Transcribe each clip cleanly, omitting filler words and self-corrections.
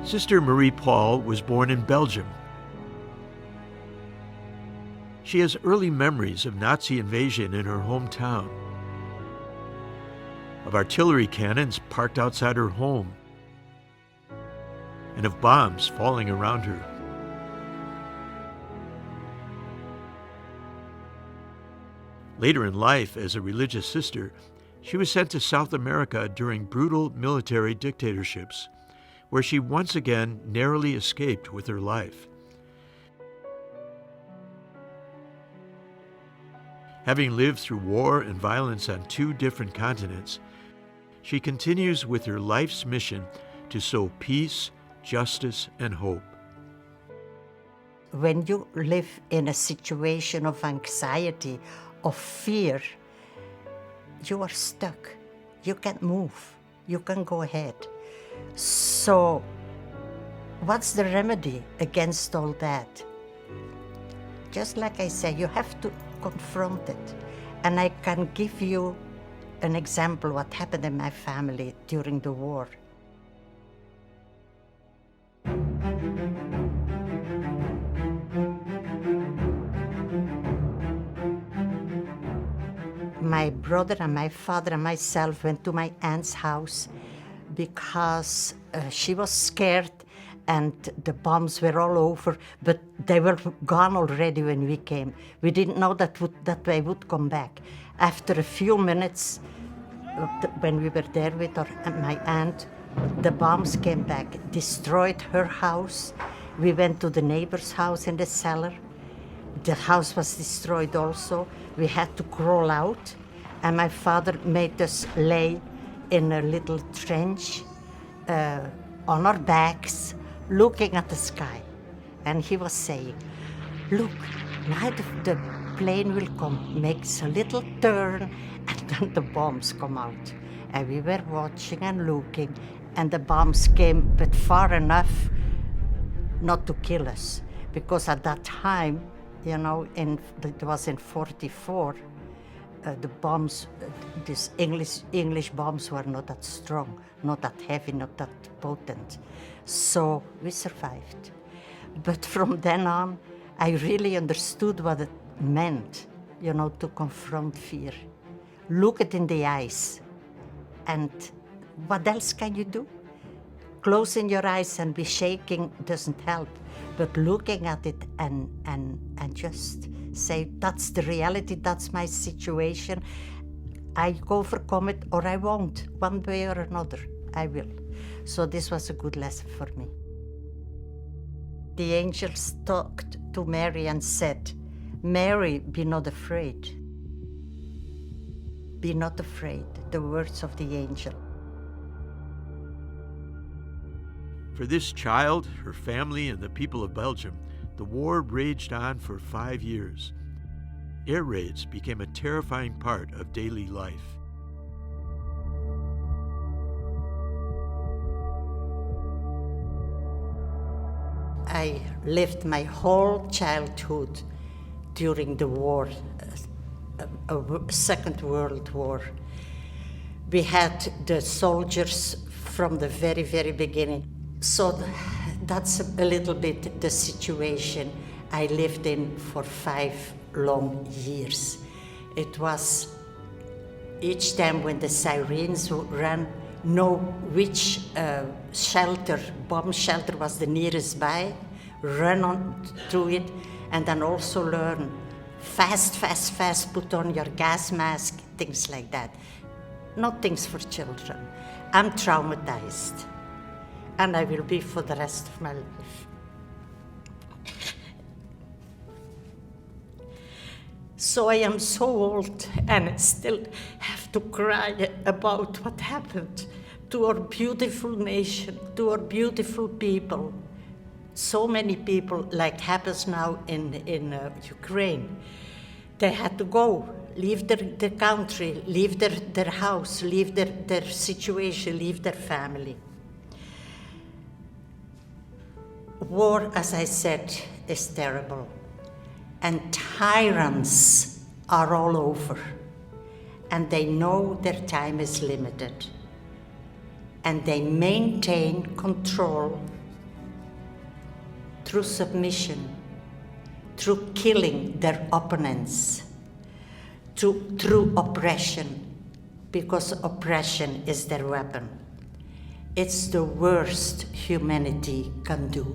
Sister Marie Paul was born in Belgium. She has early memories of Nazi invasion in her hometown, of artillery cannons parked outside her home, and of bombs falling around her. Later in life, as a religious sister, she was sent to South America during brutal military dictatorships, where she once again narrowly escaped with her life. Having lived through war and violence on 2 different continents, she continues with her life's mission to sow peace, justice, and hope. When you live in a situation of anxiety, of fear, you are stuck. You can't move. You can go ahead. So, what's the remedy against all that? Just like I say, you have to confront it. And I can give you an example what happened in my family during the war. My brother and my father and myself went to my aunt's house because she was scared and the bombs were all over, but they were gone already when we came. We didn't know that they would come back. After a few minutes, when we were there with my aunt, the bombs came back, destroyed her house. We went to the neighbor's house in the cellar. The house was destroyed also. We had to crawl out, and my father made us lay in a little trench on our backs, looking at the sky. And he was saying, look, now the plane will come, makes a little turn, and then the bombs come out. And we were watching and looking, and the bombs came, but far enough not to kill us. Because at that time, you know, it was in 44, the bombs, these English bombs were not that strong, not that heavy, not that potent. So we survived. But from then on, I really understood what it meant, you know, to confront fear. Look it in the eyes. And what else can you do? Closing your eyes and be shaking doesn't help. But looking at it and just say, that's the reality, that's my situation. I overcome it or I won't. One way or another, I will. So this was a good lesson for me. The angels talked to Mary and said, Mary, be not afraid. Be not afraid, the words of the angel. For this child, her family, and the people of Belgium, the war raged on for 5 years. Air raids became a terrifying part of daily life. I lived my whole childhood during the war, Second World War. We had the soldiers from the very, very beginning. So that's a little bit the situation I lived in for 5 long years. It was each time when the sirens ran, know which bomb shelter was the nearest by, run on to it, and then also learn fast, put on your gas mask, things like that. Not things for children. I'm traumatized. And I will be for the rest of my life. So I am so old and I still have to cry about what happened to our beautiful nation, to our beautiful people. So many people, like happens now in Ukraine, they had to go, leave their country, leave their house, leave their situation, leave their family. War, as I said, is terrible. And tyrants are all over. And they know their time is limited. And they maintain control through submission, through killing their opponents, through oppression, because oppression is their weapon. It's the worst humanity can do.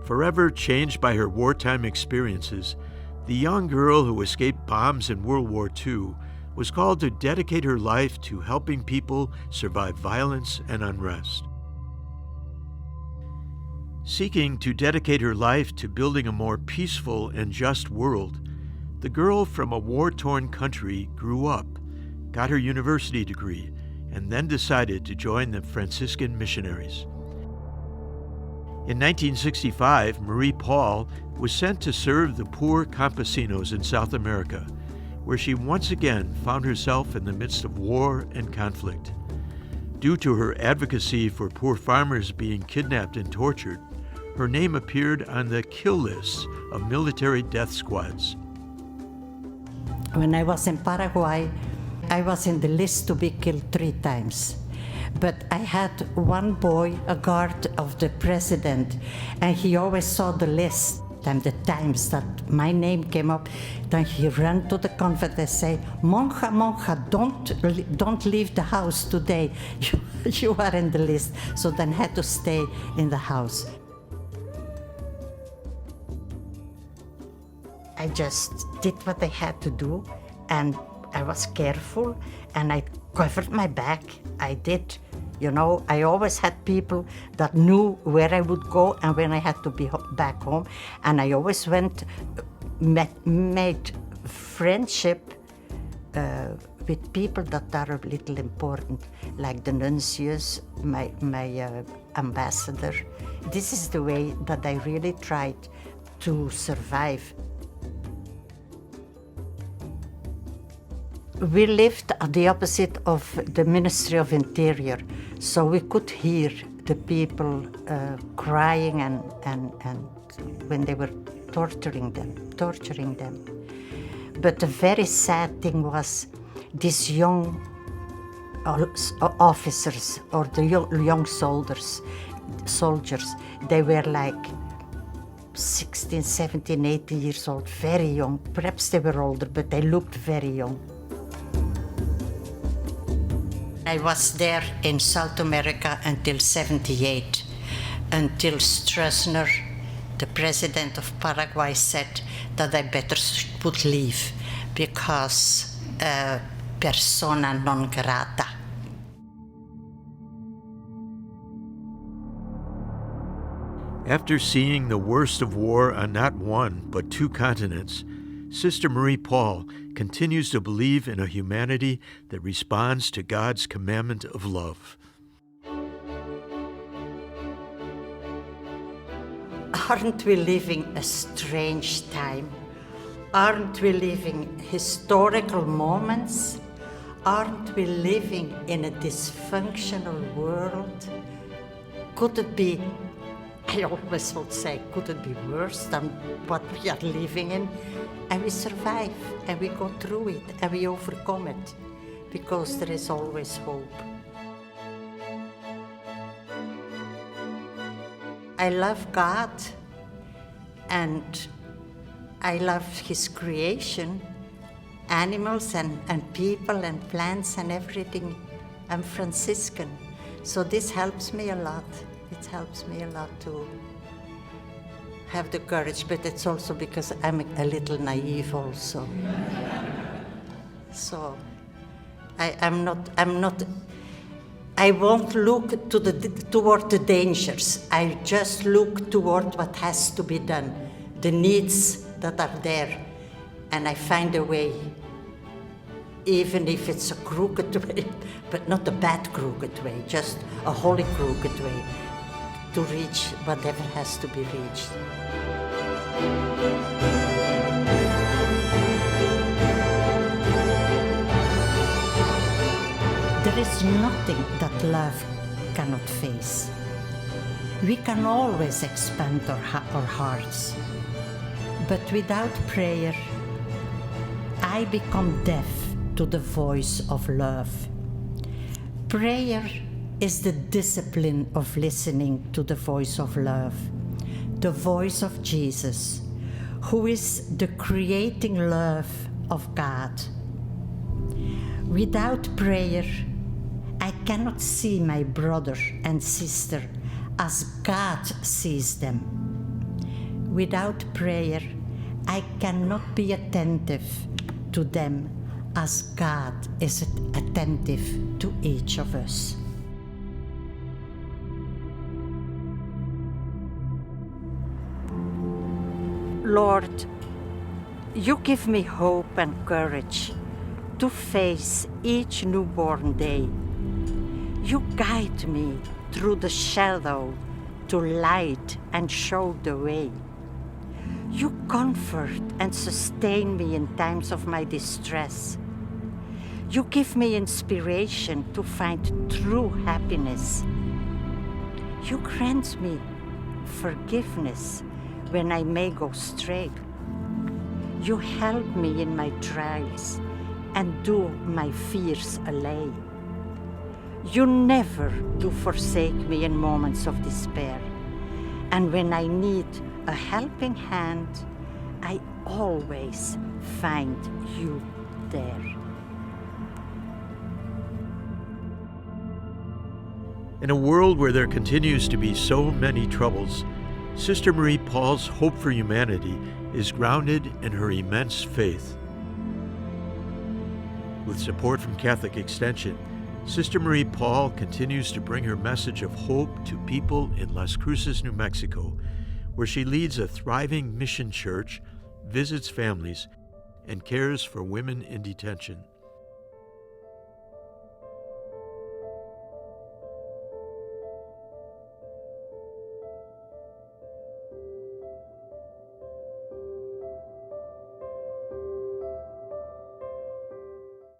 Forever changed by her wartime experiences, the young girl who escaped bombs in World War II was called to dedicate her life to helping people survive violence and unrest. Seeking to dedicate her life to building a more peaceful and just world, the girl from a war-torn country grew up, got her university degree, and then decided to join the Franciscan missionaries. In 1965, Marie Paul was sent to serve the poor campesinos in South America, where she once again found herself in the midst of war and conflict. Due to her advocacy for poor farmers being kidnapped and tortured, her name appeared on the kill lists of military death squads. When I was in Paraguay, I was in the list to be killed 3 times. But I had one boy, a guard of the president, and he always saw the list. And the times that my name came up, then he ran to the convent and said, "Monja, monja, don't leave the house today. You are in the list." So then I had to stay in the house. I just did what I had to do, and I was careful, and I covered my back. I did. You know, I always had people that knew where I would go and when I had to be back home. And I always made friendship with people that are a little important, like the nuncius, my ambassador. This is the way that I really tried to survive. We lived at the opposite of the Ministry of Interior, so we could hear the people crying and when they were torturing them. But the very sad thing was these young officers or the young soldiers, they were like 16, 17, 18 years old, very young. Perhaps they were older, but they looked very young. I was there in South America until 1978, until Stroessner, the president of Paraguay, said that I better would leave because persona non grata. After seeing the worst of war on not one, but 2 continents, Sister Marie Paul continues to believe in a humanity that responds to God's commandment of love. Aren't we living a strange time? Aren't we living historical moments? Aren't we living in a dysfunctional world? Could it be, I always would say, could it be worse than what we are living in? And we survive, and we go through it, and we overcome it, because there is always hope. I love God, and I love His creation, animals and people and plants and everything. I'm Franciscan, so this helps me a lot. It helps me a lot to have the courage, but it's also because I'm a little naive also. So I won't look toward the dangers. I just look toward what has to be done, the needs that are there, and I find a way, even if it's a crooked way, but not a bad crooked way, just a holy crooked way, to reach whatever has to be reached. There is nothing that love cannot face. We can always expand our hearts, but without prayer, I become deaf to the voice of love. Prayer is the discipline of listening to the voice of love, the voice of Jesus, who is the creating love of God. Without prayer, I cannot see my brother and sister as God sees them. Without prayer, I cannot be attentive to them as God is attentive to each of us. Lord, you give me hope and courage to face each newborn day. You guide me through the shadow to light and show the way. You comfort and sustain me in times of my distress. You give me inspiration to find true happiness. You grant me forgiveness when I may go stray. You help me in my trials and do my fears allay. You never do forsake me in moments of despair. And when I need a helping hand, I always find you there. In a world where there continues to be so many troubles, Sister Marie Paul's hope for humanity is grounded in her immense faith. With support from Catholic Extension, Sister Marie Paul continues to bring her message of hope to people in Las Cruces, New Mexico, where she leads a thriving mission church, visits families, and cares for women in detention.